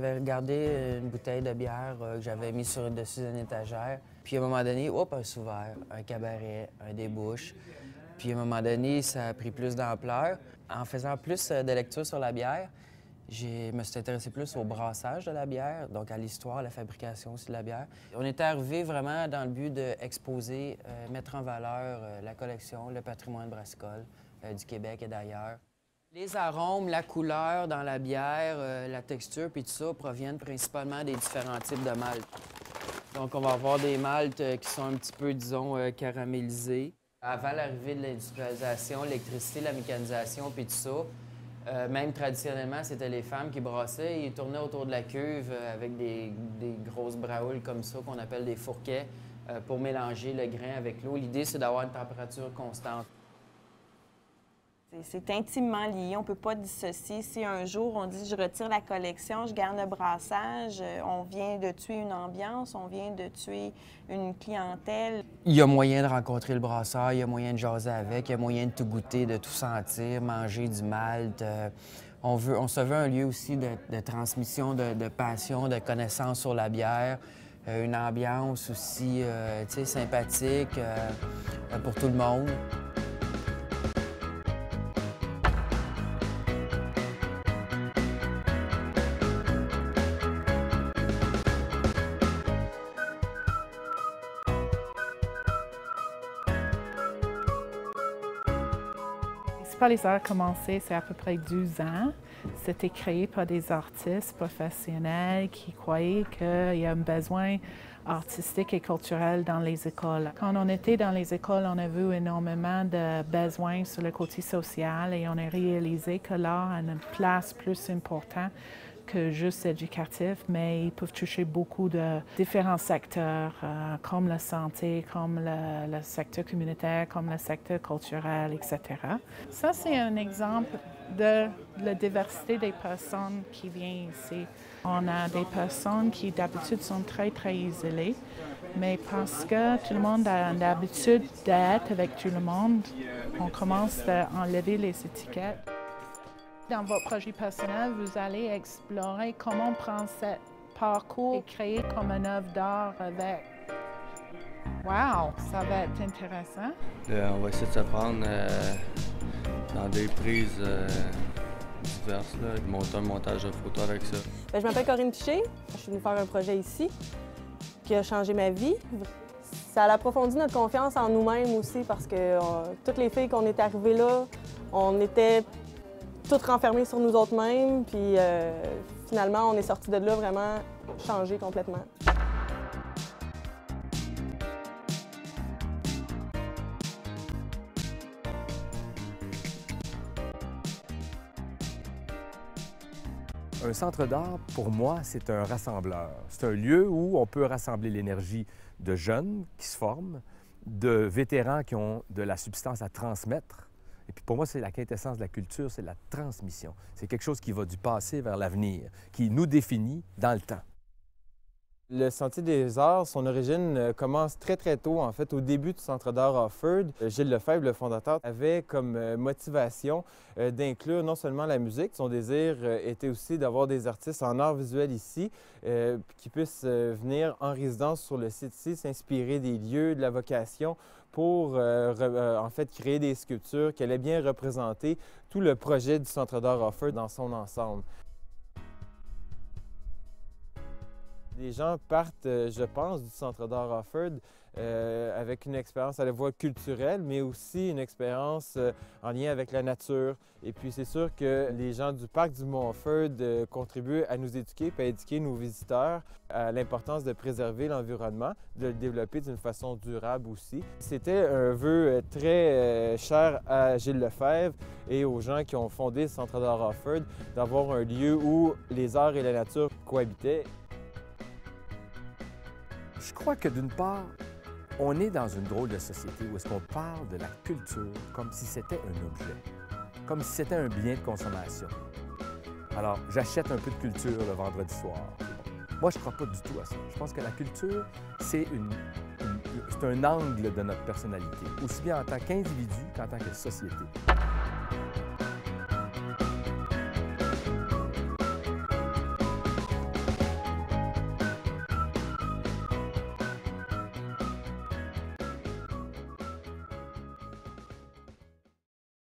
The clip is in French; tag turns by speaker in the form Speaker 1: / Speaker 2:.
Speaker 1: J'avais regardé une bouteille de bière que j'avais mise sur le dessus d'une étagère. Puis à un moment donné, hop, un sous-verre, un cabaret, un débouche. Puis à un moment donné, ça a pris plus d'ampleur. En faisant plus de lecture sur la bière, je me suis intéressé plus au brassage de la bière, donc à l'histoire, à la fabrication aussi de la bière. On était arrivé vraiment dans le but d'exposer, mettre en valeur la collection, le patrimoine brassicole du Québec et d'ailleurs. Les arômes, la couleur dans la bière, la texture, puis tout ça proviennent principalement des différents types de maltes. Donc, on va avoir des maltes qui sont un petit peu, disons, caramélisés. Avant l'arrivée de l'industrialisation, l'électricité, la mécanisation, puis tout ça, même traditionnellement, c'était les femmes qui brassaient. Ils tournaient autour de la cuve avec des grosses braules comme ça, qu'on appelle des fourquets, pour mélanger le grain avec l'eau. L'idée, c'est d'avoir une température constante.
Speaker 2: C'est intimement lié, on ne peut pas dissocier. Si un jour on dit « je retire la collection, je garde le brassage », on vient de tuer une ambiance, on vient de tuer une clientèle.
Speaker 1: Il y a moyen de rencontrer le brasseur, il y a moyen de jaser avec, il y a moyen de tout goûter, de tout sentir, manger du malt. On se veut un lieu aussi de transmission de passion, de connaissance sur la bière, une ambiance aussi sympathique pour tout le monde.
Speaker 3: Municipalisateur a commencé, c'est à peu près 12 ans. C'était créé par des artistes professionnels qui croyaient qu'il y a un besoin artistique et culturel dans les écoles. Quand on était dans les écoles, on a vu énormément de besoins sur le côté social et on a réalisé que l'art a une place plus importante que juste éducatif, mais ils peuvent toucher beaucoup de différents secteurs, comme la santé, comme le secteur communautaire, comme le secteur culturel, etc. Ça, c'est un exemple de la diversité des personnes qui viennent ici. On a des personnes qui, d'habitude, sont très, très isolées, mais parce que tout le monde a l'habitude d'être avec tout le monde, on commence à enlever les étiquettes. Dans votre projet personnel, vous allez explorer comment prendre ce parcours et créer comme une œuvre d'art avec. Wow, ça va être intéressant.
Speaker 4: On va essayer de se prendre dans des prises diverses, là, de monter un montage de photos avec ça.
Speaker 5: Je m'appelle Corinne Piché, je suis venue faire un projet ici qui a changé ma vie. Ça a approfondi notre confiance en nous-mêmes aussi parce que toutes les filles qu'on est arrivées là, on était toutes renfermées sur nous autres mêmes, puis finalement, on est sortis de là vraiment changés complètement.
Speaker 6: Un centre d'art, pour moi, c'est un rassembleur. C'est un lieu où on peut rassembler l'énergie de jeunes qui se forment, de vétérans qui ont de la substance à transmettre. Et puis pour moi, c'est la quintessence de la culture, c'est la transmission. C'est quelque chose qui va du passé vers l'avenir, qui nous définit dans le temps.
Speaker 7: Le Sentier des Arts, son origine commence très très tôt, en fait, au début du Centre d'art Offord. Gilles Lefebvre, le fondateur, avait comme motivation d'inclure non seulement la musique, son désir était aussi d'avoir des artistes en art visuel ici qui puissent venir en résidence sur le site ici, s'inspirer des lieux, de la vocation pour en fait créer des sculptures qui allaient bien représenter tout le projet du Centre d'art Offord dans son ensemble. Les gens partent, je pense, du Centre d'art Offord avec une expérience à la fois culturelle, mais aussi une expérience en lien avec la nature. Et puis c'est sûr que les gens du parc du Mont-Offord contribuent à nous éduquer et à éduquer nos visiteurs à l'importance de préserver l'environnement, de le développer d'une façon durable aussi. C'était un vœu très cher à Gilles Lefebvre et aux gens qui ont fondé le Centre d'art Offord d'avoir un lieu où les arts et la nature cohabitaient.
Speaker 6: Je crois que d'une part, on est dans une drôle de société où est-ce qu'on parle de la culture comme si c'était un objet, comme si c'était un bien de consommation. Alors, j'achète un peu de culture le vendredi soir. Moi, je ne crois pas du tout à ça. Je pense que la culture, c'est un angle de notre personnalité, aussi bien en tant qu'individu qu'en tant que société.